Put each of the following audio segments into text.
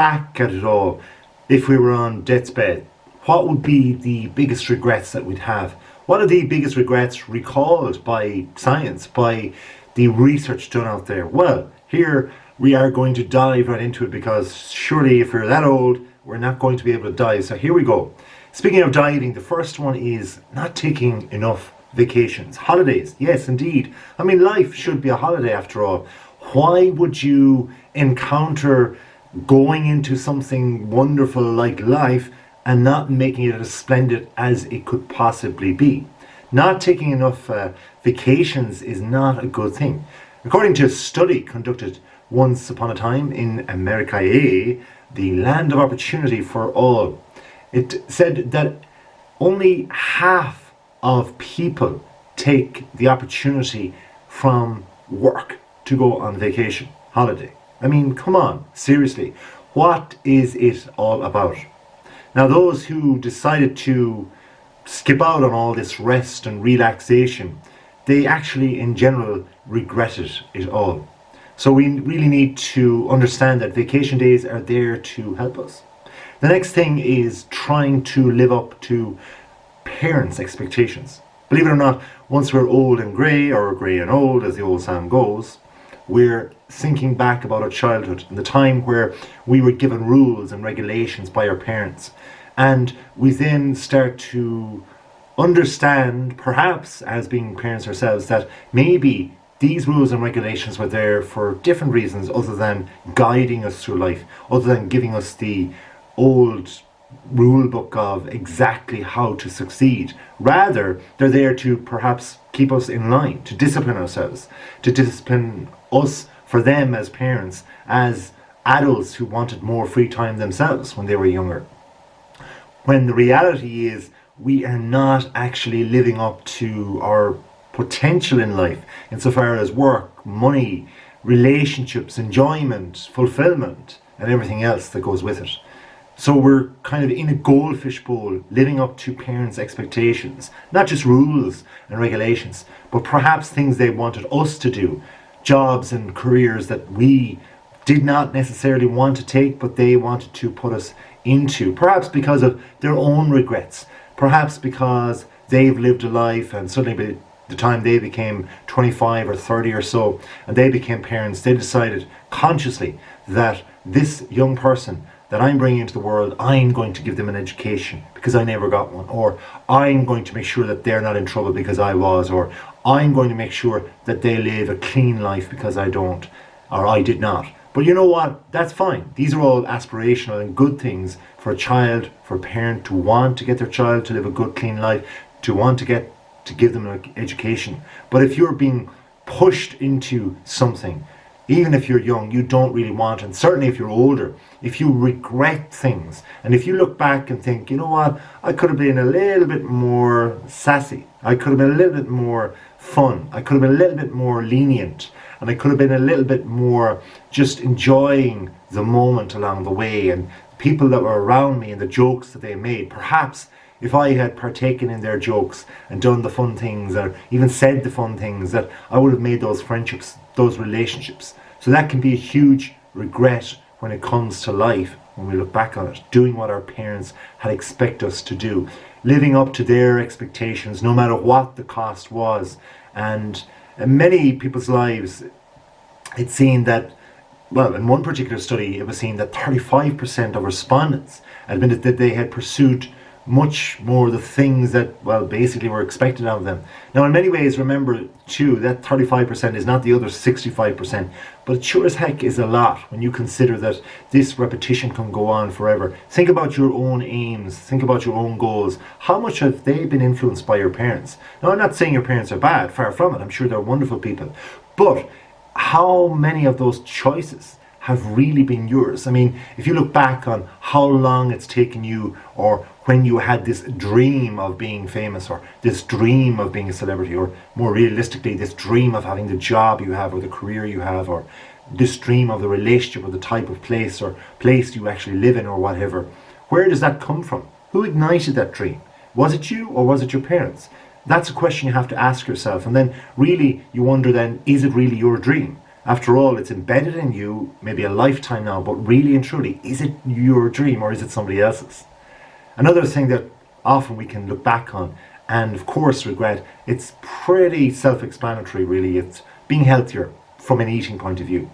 back at it all, if we were on death's bed, what would be the biggest regrets that we'd have? What are the biggest regrets recalled by science, by the research done out there? Well, here we are going to dive right into it, because surely if we're that old, we're not going to be able to dive. So here we go. Speaking of diving, the first one is not taking enough vacations. Holidays, yes indeed. I mean, life should be a holiday after all. Why would you encounter going into something wonderful like life and not making it as splendid as it could possibly be? Not taking enough vacations is not a good thing. According to a study conducted once upon a time in America, the land of opportunity for all, it said that only half of people take the opportunity from work to go on vacation, holiday. I mean, come on, seriously, what is it all about? Now, those who decided to skip out on all this rest and relaxation, they actually in general regretted it all. So we really need to understand that vacation days are there to help us. The next thing is trying to live up to parents' expectations. Believe it or not, once we're old and grey, or grey and old as the old song goes, we're thinking back about our childhood and the time where we were given rules and regulations by our parents. And we then start to understand, perhaps as being parents ourselves, that maybe these rules and regulations were there for different reasons other than guiding us through life, other than giving us the old rule book of exactly how to succeed. Rather, they're there to perhaps keep us in line, to discipline ourselves, to discipline us for them as parents, as adults who wanted more free time themselves when they were younger. When the reality is we are not actually living up to our potential in life insofar as work, money, relationships, enjoyment, fulfillment, and everything else that goes with it. So we're kind of in a goldfish bowl, living up to parents' expectations, not just rules and regulations, but perhaps things they wanted us to do, jobs and careers that we did not necessarily want to take, but they wanted to put us into, perhaps because of their own regrets, perhaps because they've lived a life and suddenly by the time they became 25 or 30 or so and they became parents, they decided consciously that this young person that I'm bringing into the world, I'm going to give them an education because I never got one, or I'm going to make sure that they're not in trouble because I was, or I'm going to make sure that they live a clean life because I don't, or I did not. But you know what? That's fine. These are all aspirational and good things for a child, for a parent to want to get their child to live a good, clean life, to want to give them an education. But if you're being pushed into something, even if you're young, you don't really want, and certainly if you're older, if you regret things, and if you look back and think, you know what, I could have been a little bit more sassy, I could have been a little bit more fun, I could have been a little bit more lenient, and I could have been a little bit more just enjoying the moment along the way, and people that were around me and the jokes that they made. Perhaps if I had partaken in their jokes and done the fun things, or even said the fun things, that I would have made those friendships, those relationships. So that can be a huge regret when it comes to life, when we look back on it, doing what our parents had expected us to do, living up to their expectations, no matter what the cost was. And in many people's lives, it's seen that, well, in one particular study, it was seen that 35% of respondents admitted that they had pursued much more the things that, well, basically were expected of them. Now, in many ways, remember too, that 35% is not the other 65%, but it sure as heck is a lot when you consider that this repetition can go on forever. Think about your own aims, think about your own goals. How much have they been influenced by your parents? Now, I'm not saying your parents are bad, far from it. I'm sure they're wonderful people. But how many of those choices have really been yours? I mean, if you look back on how long it's taken you, or when you had this dream of being famous, or this dream of being a celebrity, or more realistically, this dream of having the job you have or the career you have, or this dream of the relationship or the type of place or place you actually live in or whatever, where does that come from? Who ignited that dream? Was it you or was it your parents? That's a question you have to ask yourself. And then really you wonder then, is it really your dream? After all, it's embedded in you maybe a lifetime now, but really and truly, is it your dream or is it somebody else's? Another thing that often we can look back on, and of course regret, it's pretty self-explanatory really. It's being healthier from an eating point of view.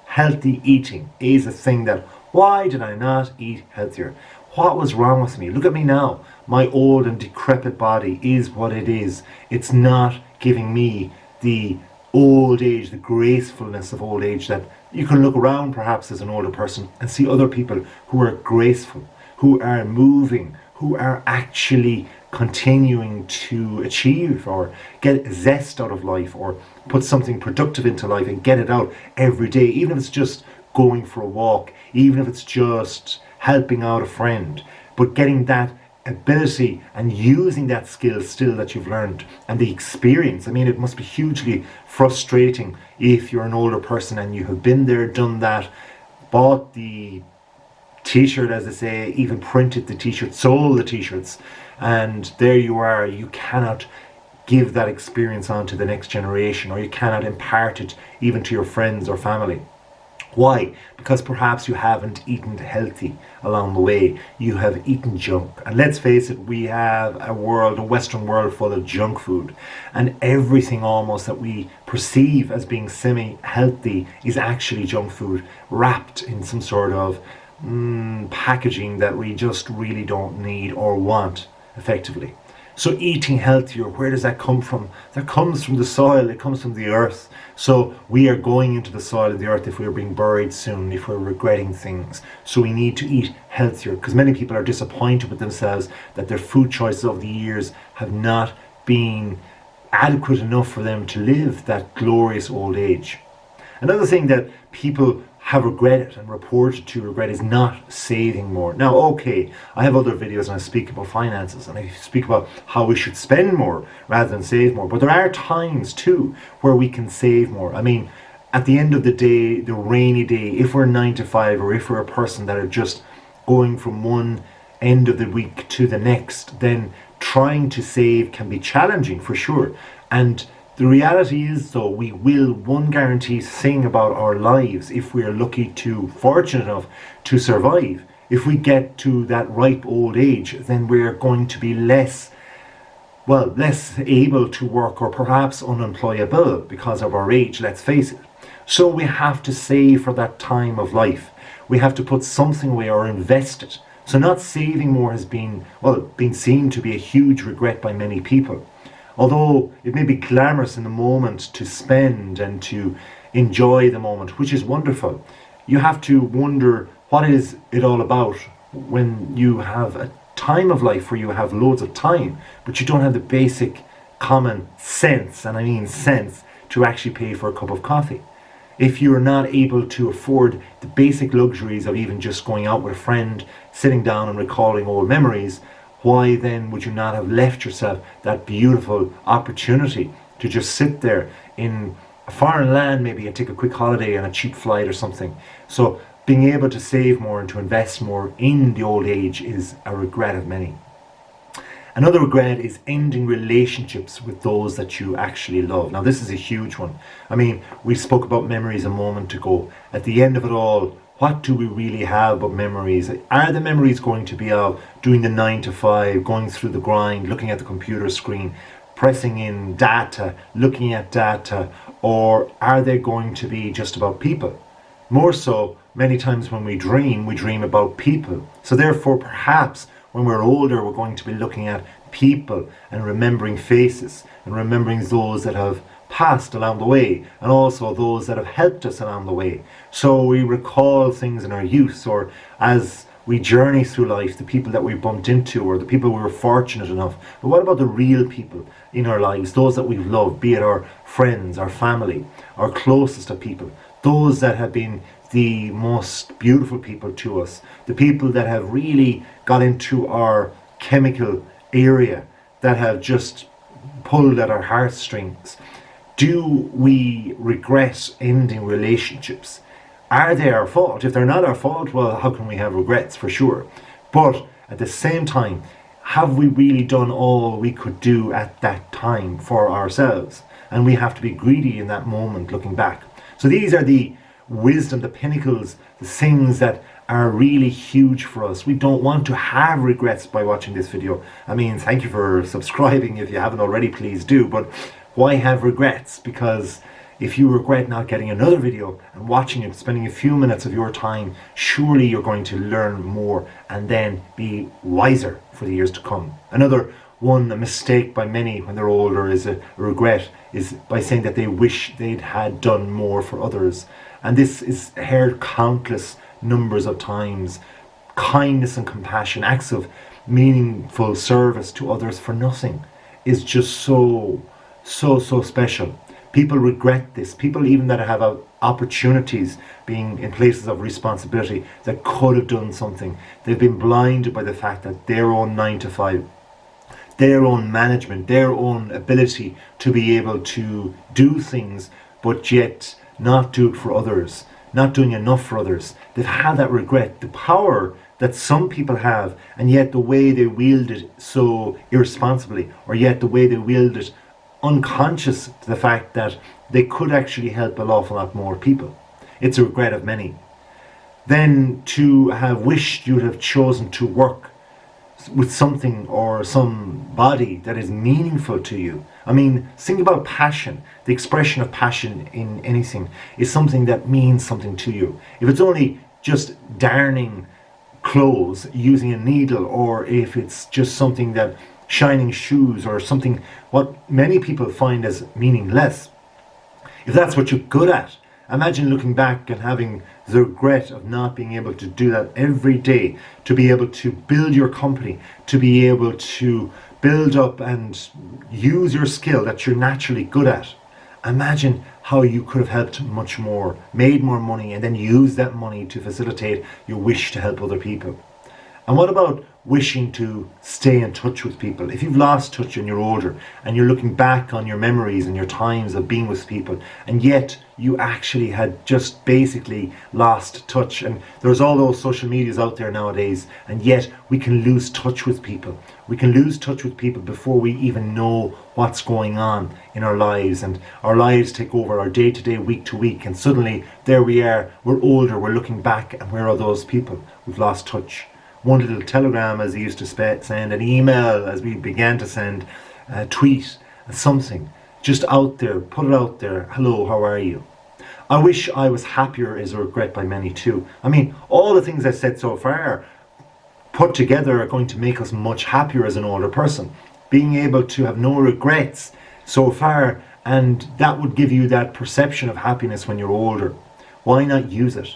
Healthy eating is a thing that, why did I not eat healthier? What was wrong with me? Look at me now. My old and decrepit body is what it is. It's not giving me the old age, the gracefulness of old age, that you can look around perhaps as an older person and see other people who are graceful, who are moving, who are actually continuing to achieve or get zest out of life or put something productive into life and get it out every day, even if it's just going for a walk, even if it's just helping out a friend, but getting that ability and using that skill still that you've learned and the experience. I mean, it must be hugely frustrating if you're an older person and you have been there, done that, bought the t-shirt, as they say, even printed the t-shirt, sold the t-shirts, and there you are, you cannot give that experience on to the next generation, or you cannot impart it even to your friends or family. Why? Because perhaps you haven't eaten healthy along the way. You have eaten junk. And let's face it, we have a Western world full of junk food. And everything almost that we perceive as being semi-healthy is actually junk food, wrapped in some sort of packaging that we just really don't need or want effectively. So eating healthier, where does that come from? That comes from the soil, it comes from the earth. So we are going into the soil of the earth if we're being buried soon, if we're regretting things. So we need to eat healthier, because many people are disappointed with themselves that their food choices over the years have not been adequate enough for them to live that glorious old age. Another thing that people have regretted and reported to regret is not saving more. Now, okay, I have other videos and I speak about finances and I speak about how we should spend more rather than save more. But there are times too where we can save more. I mean, at the end of the day, the rainy day, if we're 9 to 5 or if we're a person that are just going from one end of the week to the next, then trying to save can be challenging for sure. And the reality is, though, we will, one guaranteed thing about our lives, if we are lucky to, fortunate enough to survive, if we get to that ripe old age, then we're going to be less able to work, or perhaps unemployable because of our age, let's face it. So we have to save for that time of life. We have to put something away or invest it. So not saving more has been seen to be a huge regret by many people. Although it may be glamorous in the moment to spend and to enjoy the moment, which is wonderful, you have to wonder, what is it all about when you have a time of life where you have loads of time, but you don't have the basic common sense, and I mean sense, to actually pay for a cup of coffee. If you're not able to afford the basic luxuries of even just going out with a friend, sitting down and recalling old memories, why then would you not have left yourself that beautiful opportunity to just sit there in a foreign land maybe and take a quick holiday on a cheap flight or something? So being able to save more and to invest more in the old age is a regret of many. Another regret is ending relationships with those that you actually love. Now this is a huge one. I mean, we spoke about memories a moment ago. At the end of it all, what do we really have but memories? Are the memories going to be of doing the 9 to 5, going through the grind, looking at the computer screen, pressing in data, looking at data, or are they going to be just about people? More so, many times when we dream about people. So therefore, perhaps when we're older, we're going to be looking at people and remembering faces and remembering those that have passed along the way, and also those that have helped us along the way. So we recall things in our youth, or as we journey through life, the people that we bumped into or the people we were fortunate enough. But what about the real people in our lives, those that we've loved, be it our friends, our family, our closest of people, those that have been the most beautiful people to us, the people that have really got into our chemical area, that have just pulled at our heartstrings. Do we regret ending relationships? Are they our fault? If they're not our fault, well, how can we have regrets, for sure? But at the same time, have we really done all we could do at that time for ourselves? And we have to be greedy in that moment, looking back. So these are the wisdom, the pinnacles, the things that are really huge for us. We don't want to have regrets by watching this video. I mean, thank you for subscribing. If you haven't already, please do. But why have regrets? Because if you regret not getting another video and watching it, spending a few minutes of your time, surely you're going to learn more and then be wiser for the years to come. Another one, a mistake by many when they're older, is a regret, is by saying that they wish they'd had done more for others. And this is heard countless numbers of times. Kindness and compassion, acts of meaningful service to others for nothing, is just so special. People regret this. People even that have opportunities, being in places of responsibility, that could have done something. They've been blinded by the fact that their own 9 to 5, their own management, their own ability to be able to do things, but yet not do it for others, not doing enough for others. They've had that regret. The power that some people have, and yet the way they wield it so irresponsibly, or yet the way they wield it unconscious to the fact that they could actually help an awful lot more people. It's a regret of many. Then to have wished you'd have chosen to work with something or somebody that is meaningful to you. I mean, think about passion. The expression of passion in anything is something that means something to you. If it's only just darning clothes using a needle, or if it's just something that shining shoes, or something what many people find as meaningless, if that's what you're good at, imagine looking back and having the regret of not being able to do that every day, to be able to build your company, to be able to build up and use your skill that you're naturally good at. Imagine how you could have helped much more, made more money, and then use that money to facilitate your wish to help other people. And what about wishing to stay in touch with people? If you've lost touch and you're older, and you're looking back on your memories and your times of being with people, and yet you actually had just basically lost touch, and there's all those social medias out there nowadays, and yet we can lose touch with people. We can lose touch with people before we even know what's going on in our lives, and our lives take over our day to day, week to week, and suddenly there we are, we're older, we're looking back, and where are those people? We've lost touch. One little telegram, as he used to send, an email, as we began to send, a tweet, something, just out there, put it out there. Hello, how are you? I wish I was happier is a regret by many too. I mean, all the things I said so far put together are going to make us much happier as an older person. Being able to have no regrets so far, and that would give you that perception of happiness when you're older. Why not use it?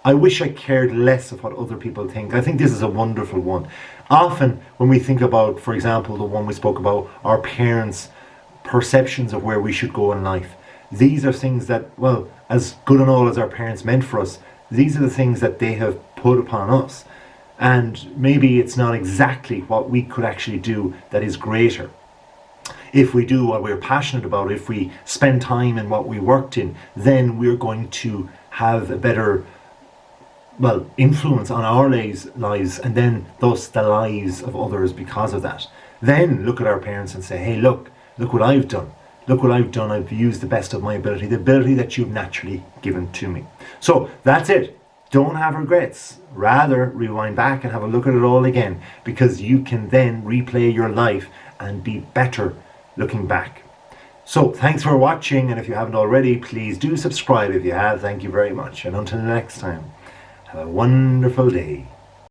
I wish I cared less of what other people think. I think this is a wonderful one. Often when we think about, for example, the one we spoke about, our parents' perceptions of where we should go in life. These are things that, well, as good and all as our parents meant for us, these are the things that they have put upon us. And maybe it's not exactly what we could actually do that is greater. If we do what we're passionate about, if we spend time in what we worked in, then we're going to have a better influence on our lives, and then thus the lives of others because of that. Then look at our parents and say, hey, look what I've done. Look what I've done. I've used the best of my ability, the ability that you've naturally given to me. So that's it. Don't have regrets. Rather, rewind back and have a look at it all again, because you can then replay your life and be better looking back. So thanks for watching, and if you haven't already, please do subscribe. If you have, thank you very much. And until next time, have a wonderful day.